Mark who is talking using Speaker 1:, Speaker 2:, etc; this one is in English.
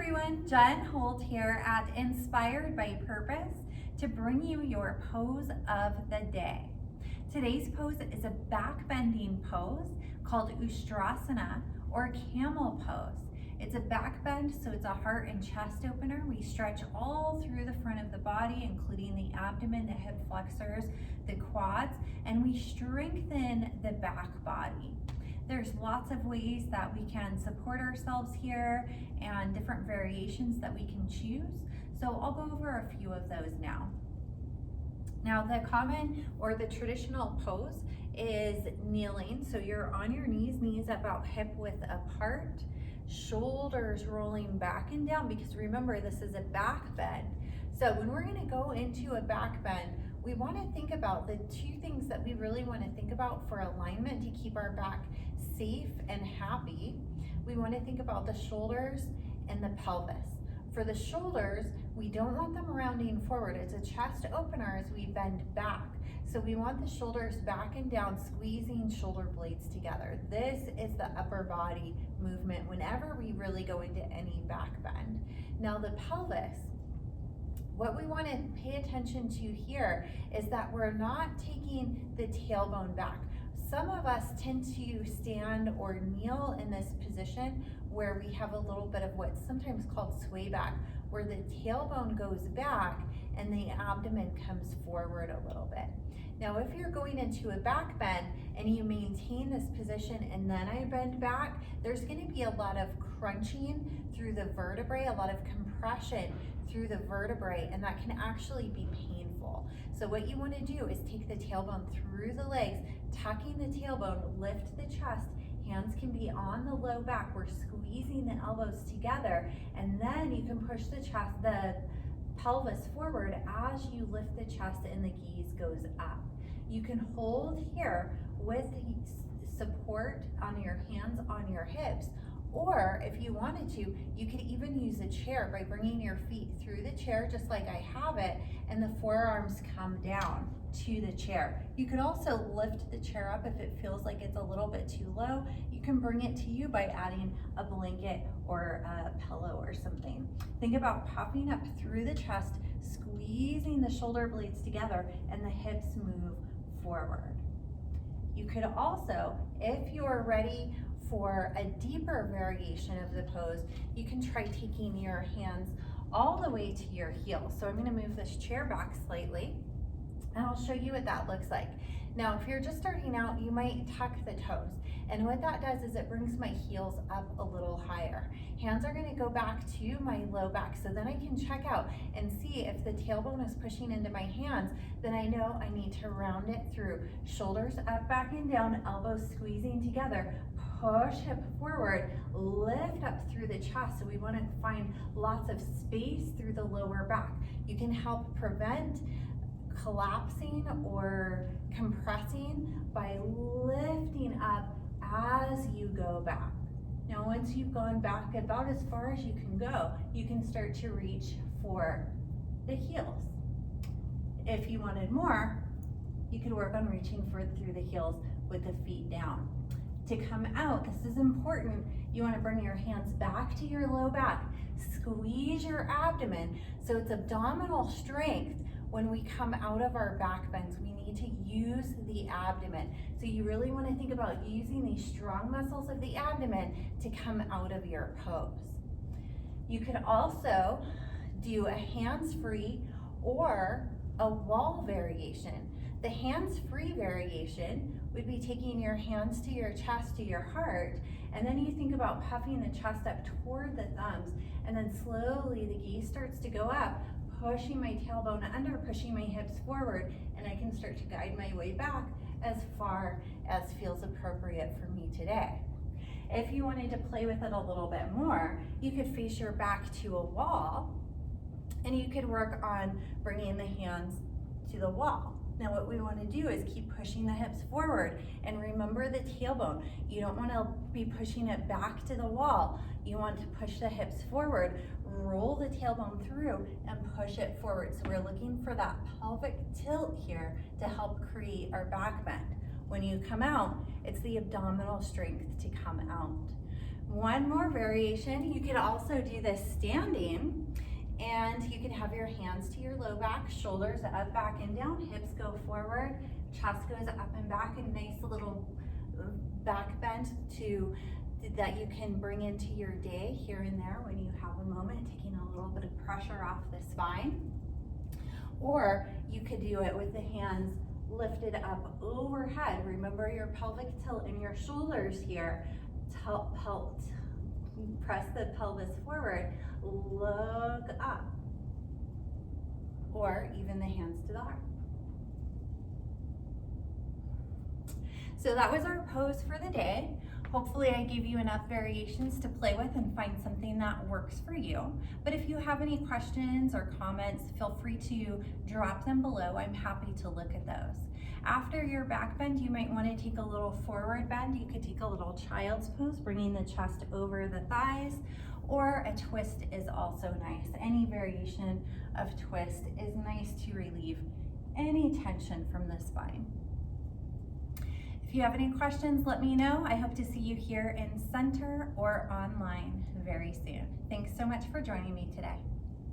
Speaker 1: everyone, Jen Holt here at Inspired by Purpose to bring you your pose of the day. Today's pose is a back bending pose called Ustrasana or Camel Pose. It's a back bend, so it's a heart and chest opener. We stretch all through the front of the body, including the abdomen, the hip flexors, the quads, and we strengthen the back body. There's lots of ways that we can support ourselves here and different variations that we can choose. So I'll go over a few of those now. Now the common or the traditional pose is kneeling. So you're on your knees about hip width apart, shoulders rolling back and down, because remember this is a back bend. So when we're gonna go into a back bend, we wanna think about the two things that we really wanna think about for alignment to keep our back safe and happy. We wanna think about the shoulders and the pelvis. For the shoulders, we don't want them rounding forward. It's a chest opener as we bend back. So we want the shoulders back and down, squeezing shoulder blades together. This is the upper body movement whenever we really go into any back bend. Now the pelvis, what we want to pay attention to here is that we're not taking the tailbone back. Some of us tend to stand or kneel in this position where we have a little bit of what's sometimes called sway back, where the tailbone goes back and the abdomen comes forward a little bit. Now, if you're going into a back bend and you maintain this position and then I bend back, there's going to be a lot of crunching through the vertebrae, a lot of compression through the vertebrae, and that can actually be painful. So what you want to do is take the tailbone through the legs, tucking the tailbone, lift the chest, hands can be on the low back, we're squeezing the elbows together, and then you can push the chest, the pelvis forward as you lift the chest and the gaze goes up. You can hold here with support on your hands on your hips, or if you wanted to, you could even use a chair by bringing your feet through the chair just like I have it, and the forearms come down to the chair. You could also lift the chair up if it feels like it's a little bit too low. You can bring it to you by adding a blanket or a pillow or something. Think about puffing up through the chest, squeezing the shoulder blades together, and the hips move forward. You could also, if you're ready for a deeper variation of the pose, you can try taking your hands all the way to your heels. So I'm going to move this chair back slightly, and I'll show you what that looks like. Now, if you're just starting out, you might tuck the toes. And what that does is it brings my heels up a little higher. Hands are gonna go back to my low back, so then I can check out and see if the tailbone is pushing into my hands, then I know I need to round it through. Shoulders up, back and down, elbows squeezing together, push hip forward, lift up through the chest. So we wanna find lots of space through the lower back. You can help prevent collapsing or compressing by lifting up as you go back. Now, once you've gone back about as far as you can go, you can start to reach for the heels. If you wanted more, you could work on reaching through the heels with the feet down. To come out, this is important, you want to bring your hands back to your low back, squeeze your abdomen, so it's abdominal strength. When we come out of our back bends, we need to use the abdomen. So you really want to think about using these strong muscles of the abdomen to come out of your pose. You could also do a hands-free or a wall variation. The hands-free variation would be taking your hands to your chest, to your heart, and then you think about puffing the chest up toward the thumbs, and then slowly the gaze starts to go up, pushing my tailbone under, pushing my hips forward, and I can start to guide my way back as far as feels appropriate for me today. If you wanted to play with it a little bit more, you could face your back to a wall, and you could work on bringing the hands to the wall. Now what we want to do is keep pushing the hips forward, and remember the tailbone. You don't want to be pushing it back to the wall. You want to push the hips forward, roll the tailbone through, and push it forward. So we're looking for that pelvic tilt here to help create our back bend. When you come out, it's the abdominal strength to come out. One more variation. You can also do this standing, and you can have your hands to your low back, shoulders up, back, and down, hips go forward, chest goes up and back, and nice little back bend that you can bring into your day here and there when you have a moment, taking a little bit of pressure off the spine. Or you could do it with the hands lifted up overhead. Remember your pelvic tilt and your shoulders here. Press the pelvis forward, look up, or even the hands to the heart. So that was our pose for the day. Hopefully I gave you enough variations to play with and find something that works for you. But if you have any questions or comments, feel free to drop them below. I'm happy to look at those. After your back bend, you might want to take a little forward bend. You could take a little child's pose, bringing the chest over the thighs, or a twist is also nice. Any variation of twist is nice to relieve any tension from the spine. If you have any questions, let me know. I hope to see you here in center or online very soon. Thanks so much for joining me today.